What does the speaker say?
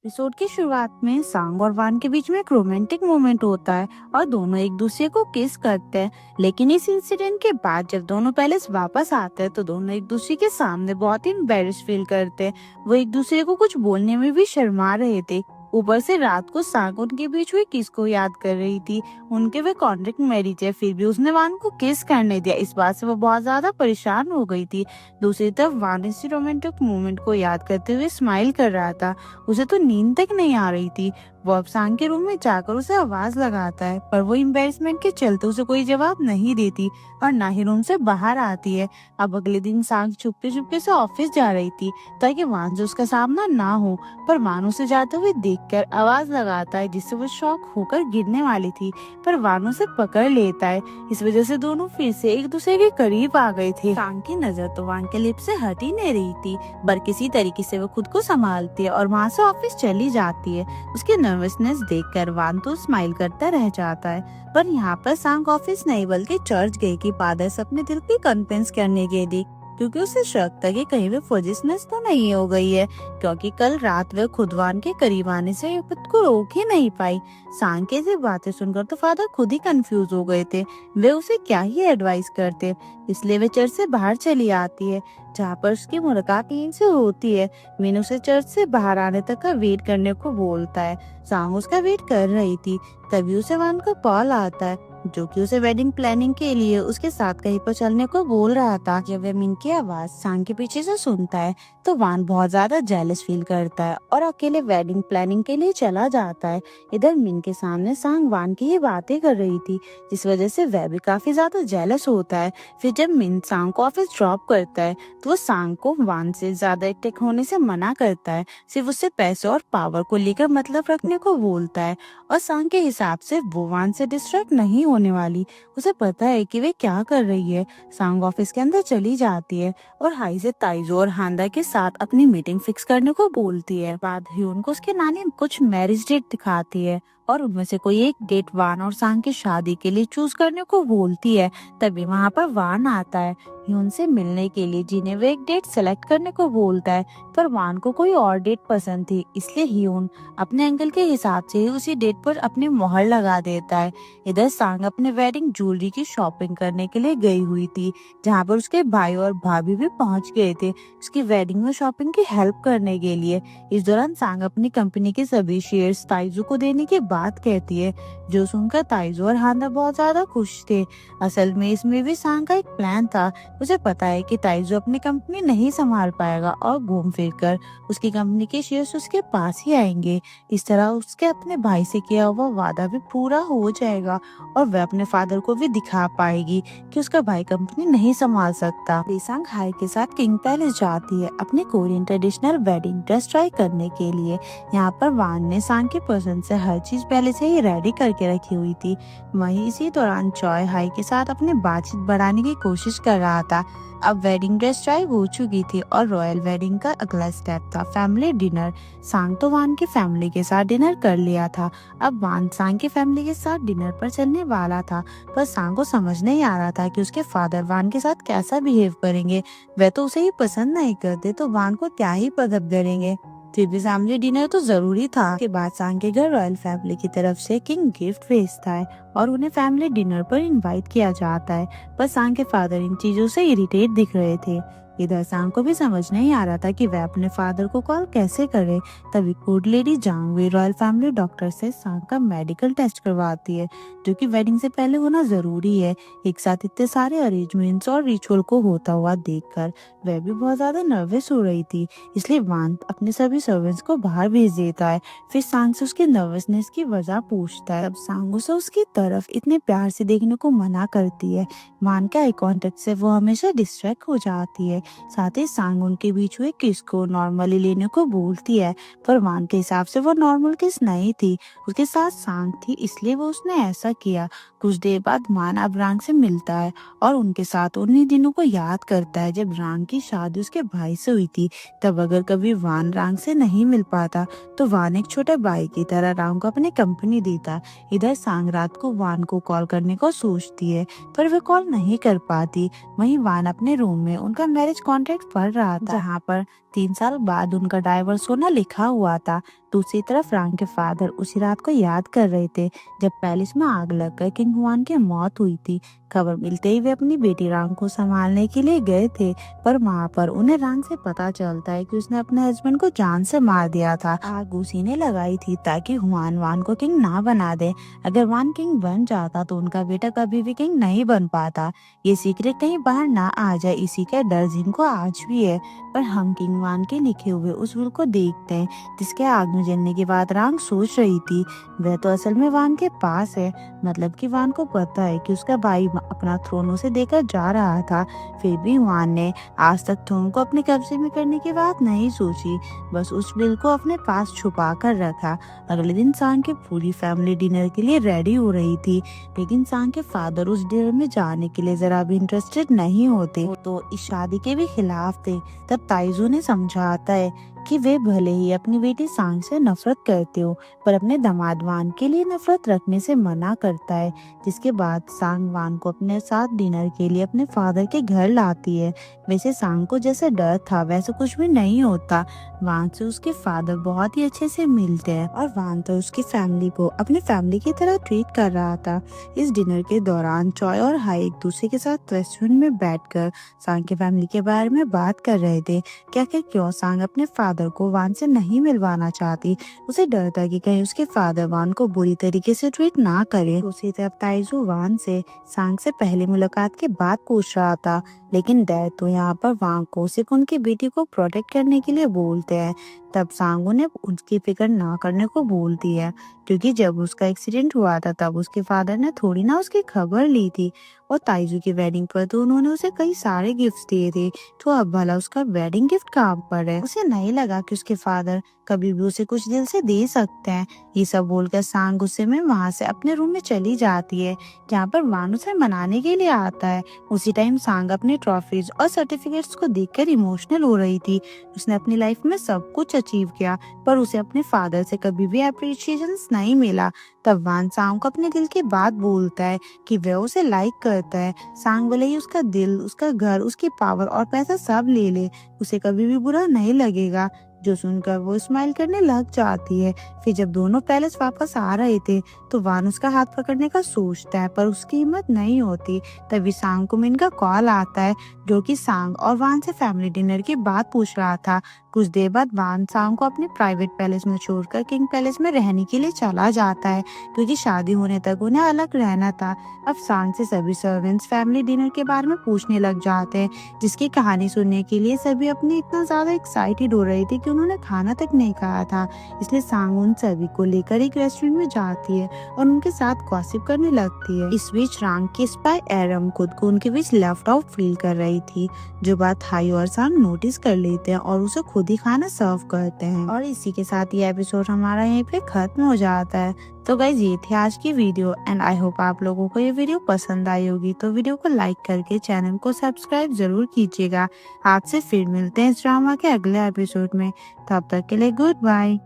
Episode की शुरुआत में सांग और वान के बीच में एक रोमांटिक मोमेंट होता है और दोनों एक दूसरे को किस करते हैं। लेकिन इस इंसिडेंट के बाद जब दोनों पैलेस वापस आते हैं तो दोनों एक दूसरे के सामने बहुत ही एम्बेरस फील करते हैं। वो एक दूसरे को कुछ बोलने में भी शर्मा रहे थे। ऊपर से रात को सांग उनके बीच हुई किस को याद कर रही थी। उनके वे कॉन्ट्रैक्ट मैरिज है, फिर भी उसने वान को किस करने दिया। इस बात से वो बहुत ज्यादा परेशान हो गई थी। दूसरी तरफ वान इसी रोमांटिक मोमेंट को याद करते हुए स्माइल कर रहा था। उसे तो नींद तक नहीं आ रही थी। वो अब सांग के रूम में जाकर उसे आवाज लगाता है, पर वो एम्बेरसमेंट के चलते उसे कोई जवाब नहीं देती और ना ही रूम से बाहर आती है। अब अगले दिन सांग चुपके चुपके से ऑफिस जा रही थी ताकि वान से उसका सामना ना हो, पर वान उसे जाते हुए देखकर आवाज लगाता है, जिससे वो शॉक होकर गिरने वाली थी, पर वान उसे पकड़ लेता है। इस वजह से दोनों फिर से एक दूसरे के करीब आ गए थे। सांग की नजर तो वान के लिप से हट ही नहीं रही थी, पर किसी तरीके से वो खुद को संभालती है और वहाँ से ऑफिस चली जाती है। उसकी नर्वसनेस देखकर वान तो स्माइल करता रह जाता है। पर यहाँ पर सांग ऑफिस नहीं बल्कि चर्च गई कि फादर से अपने दिल की कन्विंस करने के लिए, क्योंकि उसे शक था कि कहीं वे फर्जिशनेस तो नहीं हो गई है, क्योंकि कल रात वह खुद वान के करीब आने से खुद को रोक ही नहीं पाई। सांग की ऐसी बातें सुनकर तो फादर खुद ही कंफ्यूज हो गए थे। वे उसे क्या ही एडवाइस करते, इसलिए वे चर्च से बाहर चली आती है, जहाँ पर उसकी मुलाकात इन से होती है। विन उसे चर्च से बाहर आने तक का वेट करने को बोलता है। सांग उसका वेट कर रही थी, तभी उसे वान का कॉल आता है, जो कि उसे वेडिंग प्लानिंग के लिए उसके साथ कहीं पर चलने को बोल रहा था। जब वह मिन की आवाज सांग के पीछे से सुनता है तो वान बहुत ज्यादा जेलस फील करता है और अकेले वेडिंग प्लानिंग के लिए चला जाता है। इधर मिन के सामने सांग वान की ही बातें कर रही थी, जिस वजह से वह भी काफी ज्यादा जेलस होता है। फिर जब मिन सांग को ऑफिस ड्रॉप करता है तो वो सांग को वान से ज्यादा अटैक होने से मना करता है, सिर्फ उससे पैसे और पावर को लेकर मतलब रखने को बोलता है। और सांग के हिसाब से वो वान से डिस्ट्रैक्ट नहीं होने वाली, उसे पता है कि वे क्या कर रही है। सांग ऑफिस के अंदर चली जाती है और हाई से ताइजो और हांदा के साथ अपनी मीटिंग फिक्स करने को बोलती है। बाद ह्यून को उसके नानी कुछ मैरिज डेट दिखाती है और उनमें से कोई एक डेट वान और सांग की शादी के लिए चूज करने को बोलती है। तभी वहाँ पर वान आता है ह्यून से मिलने के लिए, जिन्हें वे एक डेट सेलेक्ट करने को बोलता है, पर वान को कोई और डेट पसंद थी, इसलिए ह्यून अपने अंकल के हिसाब से ही उसी डेट पर अपनी मोहर लगा देता है। इधर सांग अपने वेडिंग ज्वेलरी की शॉपिंग करने के लिए गई हुई थी, जहाँ पर उसके भाई और भाभी भी पहुंच गए थे उसकी वेडिंग में शॉपिंग की हेल्प करने के लिए। इस दौरान सांग अपनी कंपनी के सभी शेयर्स ताइजू को देने की बात कहती है, जो सुनकर ताइजू और हांदा बहुत ज्यादा खुश थे। असल में इसमें भी सांग का एक प्लान था। उसे पता है कि ताइजू अपनी कंपनी नहीं संभाल पाएगा और घूम फिर कर उसकी कंपनी के शेयर्स उसके पास ही आएंगे। इस तरह उसके अपने भाई से किया हुआ वादा भी पूरा हो जाएगा और वह अपने फादर को भी दिखा पाएगी कि उसका भाई कंपनी नहीं संभाल सकता। सांग हाई के साथ किंग पैलेस जाती है अपने Korean traditional wedding dress try करने के लिए। यहाँ पर वान ने सांग की पसंद से हर चीज पहले से ही रेडी करके रखी हुई थी। वहीं इसी दौरान चॉय हाई के साथ अपनी बातचीत बढ़ाने की कोशिश कर रहा था। अब वेडिंग ड्रेस ट्राई हो चुकी थी और रॉयल वेडिंग का अगला स्टेप था फैमिली डिनर। सांग तो वान की फैमिली के साथ डिनर कर लिया था। अब वान सांग की फैमिली के साथ डिनर पर चलने वाला था, पर सांग को समझ नहीं आ रहा था कि उसके फादर वान के साथ कैसा बिहेव करेंगे। वह तो उसे ही पसंद नहीं करते तो वान को क्या ही पसंद करेंगे। फिर भी फैमिली डिनर तो जरूरी था। के बाद सांग के घर रॉयल फैमिली की तरफ से किंग गिफ्ट भेजता है और उन्हें फैमिली डिनर पर इनवाइट किया जाता है, पर सांग के फादर इन चीजों से इरिटेट दिख रहे थे। इधर सांग को भी समझ नहीं आ रहा था कि वह अपने फादर को कॉल कैसे करे। तभी गुड लेडी जांगवे रॉयल फैमिली डॉक्टर से सांग का मेडिकल टेस्ट करवाती है, जो कि वेडिंग से पहले होना जरूरी है। एक साथ इतने सारे अरेंजमेंट्स और रिचुअल को होता हुआ देखकर वह भी बहुत ज्यादा नर्वस हो रही थी, इसलिए वान अपने सभी सर्वेंट्स को बाहर भेज देता है। फिर सांग से उसकी नर्वसनेस की वजह पूछता है। अब सांग उसे उसकी तरफ इतने प्यार से देखने को मना करती है। वान के आई कॉन्टेक्ट से वो हमेशा डिस्ट्रैक्ट हो जाती है। साथ ही सांग उनके बीच हुए किस को नॉर्मली लेने को बोलती है, पर वान के हिसाब से वो नॉर्मल किस नहीं थी, उसके साथ सांग थी, इसलिए वो उसने ऐसा किया। कुछ देर बाद वान अब रांग से मिलता है और उनके साथ उन्हीं दिनों को याद करता है जब रांग की शादी उसके भाई से हुई थी। तब अगर कभी वान रांग से नहीं मिल पाता तो वान एक छोटे भाई की तरह रांग को अपनी कंपनी देता। इधर सांग रात को वान को कॉल करने को सोचती है, पर वह कॉल नहीं कर पाती। वहीं वान अपने रूम में उनका मैरिज मैरिज कॉन्ट्रैक्ट पढ़ रहा था, जहाँ पर 3 साल बाद उनका डाइवोर्स होना लिखा हुआ था। दूसरी तरफ रांग के फादर उसी रात को याद कर रहे थे जब पैलेस में आग लगकर किंग हुआन की मौत हुई थी। खबर मिलते ही वे अपनी बेटी रांग को संभालने के लिए गए थे, पर वहाँ पर उन्हें रांग से पता चलता है कि उसने अपने हस्बैंड को जान से मार दिया था। आग उसी ने लगाई थी ताकि हुआन वान को किंग ना बना दे। अगर वान किंग बन जाता तो उनका बेटा कभी भी किंग नहीं बन पाता। ये सीक्रेट कहीं बाहर ना आ जाए, इसी का डर जिनको आज भी है। पर हम किंग वान के लिखे हुए उस विल को देखते हैं जिसके आग में जलने के बाद रांग सोच रही थी वह तो असल में वान के पास है। मतलब कि वान को पता है कि उसका भाई अपना थ्रोन उसे देकर जा रहा था, फिर भी वान ने आज तक थ्रोन को अपने कब्जे में करने की बात नहीं सोची, बस उस बिल को अपने पास छुपा कर रखा। अगले दिन सांग की पूरी फैमिली डिनर के लिए रेडी हो रही थी, लेकिन सांग के फादर उस डिनर में जाने के लिए जरा भी इंटरेस्टेड नहीं होते, तो इस शादी के भी खिलाफ थे। तब ताइजू ने समझाता है कि वे भले ही अपनी बेटी सांग से नफरत करते हो, पर अपने दामाद वान के लिए नफरत रखने से मना करता है। जिसके बाद सांग वान को अपने साथ डिनर के लिए अपने फादर के घर लाती है। वैसे सांग को जैसे डर था वैसे कुछ भी नहीं होता। वान से उसके फादर बहुत ही अच्छे से मिलते हैं और वान तो उसकी फैमिली को अपनी फैमिली की तरह ट्रीट कर रहा था। इस डिनर के दौरान चॉय और हाई एक दूसरे के साथ रेस्टोरेंट में बैठकर सांग के फैमिली के बारे में बात कर रहे थे। क्या क्यों सांग अपने फादर को वान से नहीं मिलवाना चाहती। उसे डर था कि कहीं उसके फादर वान को बुरी तरीके से ट्रीट ना करे। उसी तरफ ताइजू वान से सांग से पहली मुलाकात के बाद पूछ रहा था, लेकिन डैड तो यहाँ पर वान को सिर्फ उनकी बेटी को प्रोटेक्ट करने के लिए बोलते हैं। तब सांग उन्हें उसकी फिक्र ना करने को बोलती है, क्योंकि जब उसका एक्सीडेंट हुआ था तब उसके फादर ने थोड़ी ना उसकी खबर ली थी, और ताइजू की वेडिंग पर तो उन्होंने उसे कई सारे गिफ्ट दिए थे, तो अब भला उसका वेडिंग गिफ्ट कहाँ पर है। उसे नहीं लगा कि उसके फादर कभी भी उसे कुछ दिल से दे सकते हैं। ये सब बोलकर सांग गुस्से में वहाँ से अपने रूम में चली जाती है, जहाँ पर वान उसे मनाने के लिए आता है। उसी टाइम सांग अपने ट्रॉफीज और सर्टिफिकेट्स को देखकर इमोशनल हो रही थी। उसने अपनी लाइफ में सब कुछ अचीव किया, पर उसे अपने फादर से कभी भी अप्रिशिएशन नहीं मिला। तब वान सांग को अपने दिल की बात बोलता है कि वह उसे लाइक करता है। सांग भले ही उसका दिल, उसका घर, उसकी पावर और पैसा सब ले ले, उसे कभी भी बुरा नहीं लगेगा। जो सुनकर वो स्माइल करने लग जाती है। फिर जब दोनों पैलेस वापस आ रहे थे तो वान उसका हाथ पकड़ने का सोचता है, पर उसकी हिम्मत नहीं होती। तभी सांग को मिन का कॉल आता है, जो कि सांग और वान से फैमिली डिनर की बात पूछ रहा था। कुछ देर बाद वान सांग को अपने प्राइवेट पैलेस में छोड़कर किंग पैलेस में रहने के लिए चला जाता है, क्योंकि शादी होने तक उन्हें अलग रहना था। अब सांग से सभी सर्वेंट्स फैमिली डिनर के बारे में पूछने लग जाते हैं, जिसकी कहानी सुनने के लिए सभी अपने इतना ज्यादा एक्साइटेड हो रहे थे कि उन्होंने खाना तक नहीं खाया था। इसलिए सांग उन सभी को लेकर एक रेस्टोरेंट में जाती है और उनके साथ गॉसिप करने लगती है। इस बीच रांग की स्पाई एरम खुद को उनके बीच लेफ्ट आउट फील कर रही थी, जो बात हाई और सांग नोटिस कर लेते हैं और उसे खुद ही खाना सर्व करते हैं। और इसी के साथ ये एपिसोड हमारा यहीं पे खत्म हो जाता है। तो गाइज ये थी आज की वीडियो एंड आई होप आप लोगों को ये वीडियो पसंद आई होगी। तो वीडियो को लाइक करके चैनल को सब्सक्राइब जरूर कीजिएगा। आपसे फिर मिलते हैं इस ड्रामा के अगले एपिसोड में। तब तक के लिए गुड बाय।